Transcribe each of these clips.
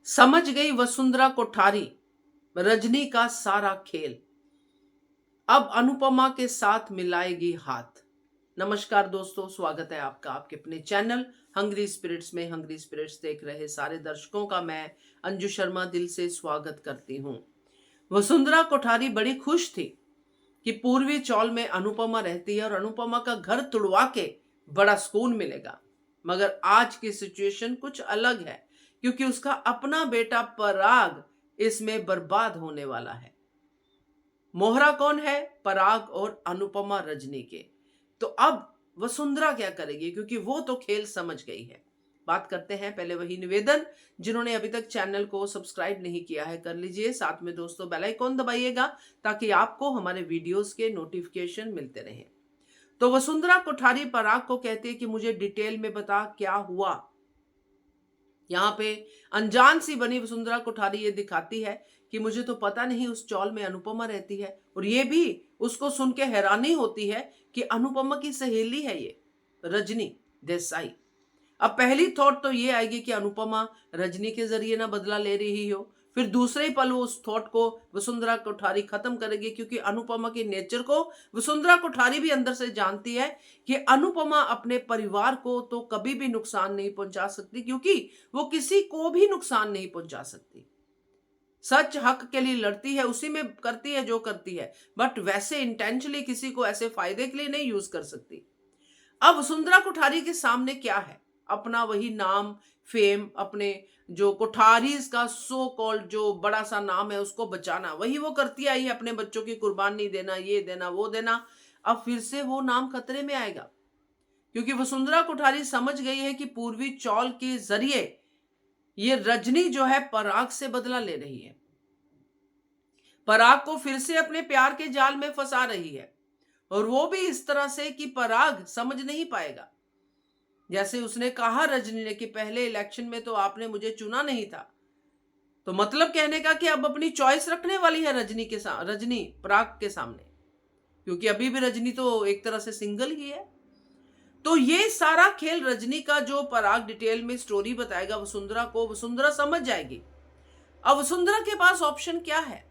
समझ गई वसुंधरा कोठारी रजनी का सारा खेल, अब अनुपमा के साथ मिलाएगी हाथ। नमस्कार दोस्तों, स्वागत है आपका आपके अपने चैनल हंग्री स्पिरिट्स में। हंग्री स्पिरिट्स देख रहे सारे दर्शकों का मैं अंजू शर्मा दिल से स्वागत करती हूँ। वसुंधरा कोठारी बड़ी खुश थी कि पूर्वी चौल में अनुपमा रहती है और अनुपमा का घर तुड़वा के बड़ा सुकून मिलेगा। मगर आज की सिचुएशन कुछ अलग है, क्योंकि उसका अपना बेटा पराग इसमें बर्बाद होने वाला है। मोहरा कौन है? पराग और अनुपमा रजनी के। तो अब वसुंधरा क्या करेगी, क्योंकि वो तो खेल समझ गई है। बात करते हैं। पहले वही निवेदन, जिन्होंने अभी तक चैनल को सब्सक्राइब नहीं किया है कर लीजिए, साथ में दोस्तों बेल आइकॉन दबाइएगा ताकि आपको हमारे वीडियोस के नोटिफिकेशन मिलते रहें। तो वसुंधरा कोठारी पराग को कहती है कि मुझे डिटेल में बता क्या हुआ। यहाँ पे अनजान सी बनी वसुंधरा कोठारी ये दिखाती है कि मुझे तो पता नहीं उस चौल में अनुपमा रहती है, और ये भी उसको सुन के हैरानी होती है कि अनुपमा की सहेली है ये रजनी देसाई। अब पहली थॉट तो ये आएगी कि अनुपमा रजनी के जरिए ना बदला ले रही हो, फिर दूसरे ही पल वो उस थॉट को वसुंधरा कोठारी खत्म करेगी, क्योंकि अनुपमा के नेचर को वसुंधरा कोठारी भी अंदर से जानती है कि अनुपमा अपने परिवार को तो कभी भी नुकसान नहीं पहुंचा सकती, क्योंकि वो किसी को भी नुकसान नहीं पहुंचा सकती। सच हक के लिए लड़ती है, उसी में करती है जो करती है, बट वैसे इंटेंशनली किसी को ऐसे फायदे के लिए नहीं यूज कर सकती। अब वसुंधरा कोठारी के सामने क्या है? अपना वही नाम, फेम, अपने जो कोठारीज का सो कॉल्ड जो बड़ा सा नाम है उसको बचाना, वही वो करती आई है। अपने बच्चों की कुर्बानी देना, ये देना वो देना। अब फिर से वो नाम खतरे में आएगा, क्योंकि वसुंधरा कोठारी समझ गई है कि पूर्वी चौल के जरिए ये रजनी जो है पराग से बदला ले रही है, पराग को फिर से अपने प्यार के जाल में फंसा रही है, और वो भी इस तरह से कि पराग समझ नहीं पाएगा। जैसे उसने कहा रजनी ने कि पहले इलेक्शन में तो आपने मुझे चुना नहीं था, तो मतलब कहने का कि अब अपनी चॉइस रखने वाली है रजनी पराग के सामने, क्योंकि अभी भी रजनी तो एक तरह से सिंगल ही है। तो ये सारा खेल रजनी का जो पराग डिटेल में स्टोरी बताएगा वसुंधरा को, वसुंधरा समझ जाएगी। अब वसुंधरा के पास ऑप्शन क्या है?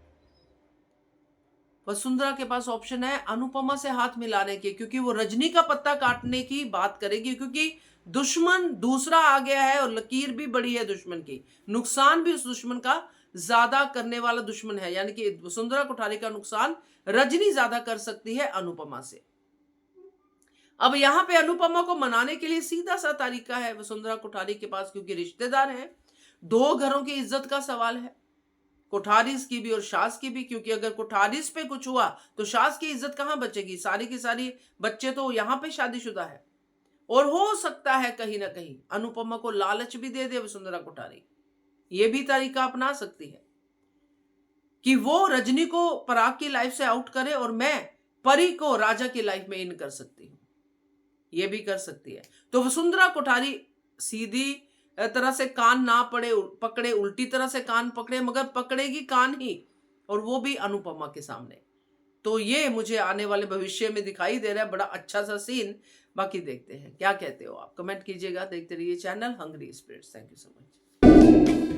वसुंधरा के पास ऑप्शन है अनुपमा से हाथ मिलाने के, क्योंकि वो रजनी का पत्ता काटने की बात करेगी, क्योंकि दुश्मन दूसरा आ गया है और लकीर भी बड़ी है दुश्मन की। नुकसान भी उस दुश्मन का ज्यादा करने वाला दुश्मन है, यानी कि वसुंधरा कोठारी का नुकसान रजनी ज्यादा कर सकती है अनुपमा से। अब यहां पे अनुपमा को मनाने के लिए सीधा सा तरीका है वसुंधरा कोठारी के पास, क्योंकि रिश्तेदार हैं, दो घरों की इज्जत का सवाल है, कोठारीज की भी और शास की भी। क्योंकि अगर कोठारीज पे कुछ हुआ तो शास की इज्जत कहां बचेगी? सारी की सारी बच्चे तो यहां पे शादीशुदा है, और हो सकता है कहीं ना कहीं अनुपमा को लालच भी दे दे वसुंधरा कोठारी। ये भी तरीका अपना सकती है कि वो रजनी को पराग की लाइफ से आउट करे और मैं परी को राजा की लाइफ में इन कर सकती हूं, ये भी कर सकती है। तो वसुंधरा कोठारी सीधी तरह से कान ना पकड़े, उल्टी तरह से कान पकड़े, मगर पकड़ेगी कान ही, और वो भी अनुपमा के सामने। तो ये मुझे आने वाले भविष्य में दिखाई दे रहा है, बड़ा अच्छा सा सीन। बाकी देखते हैं क्या कहते हो आप, कमेंट कीजिएगा। देखते रहिए channel hungry spirits. Thank you so much.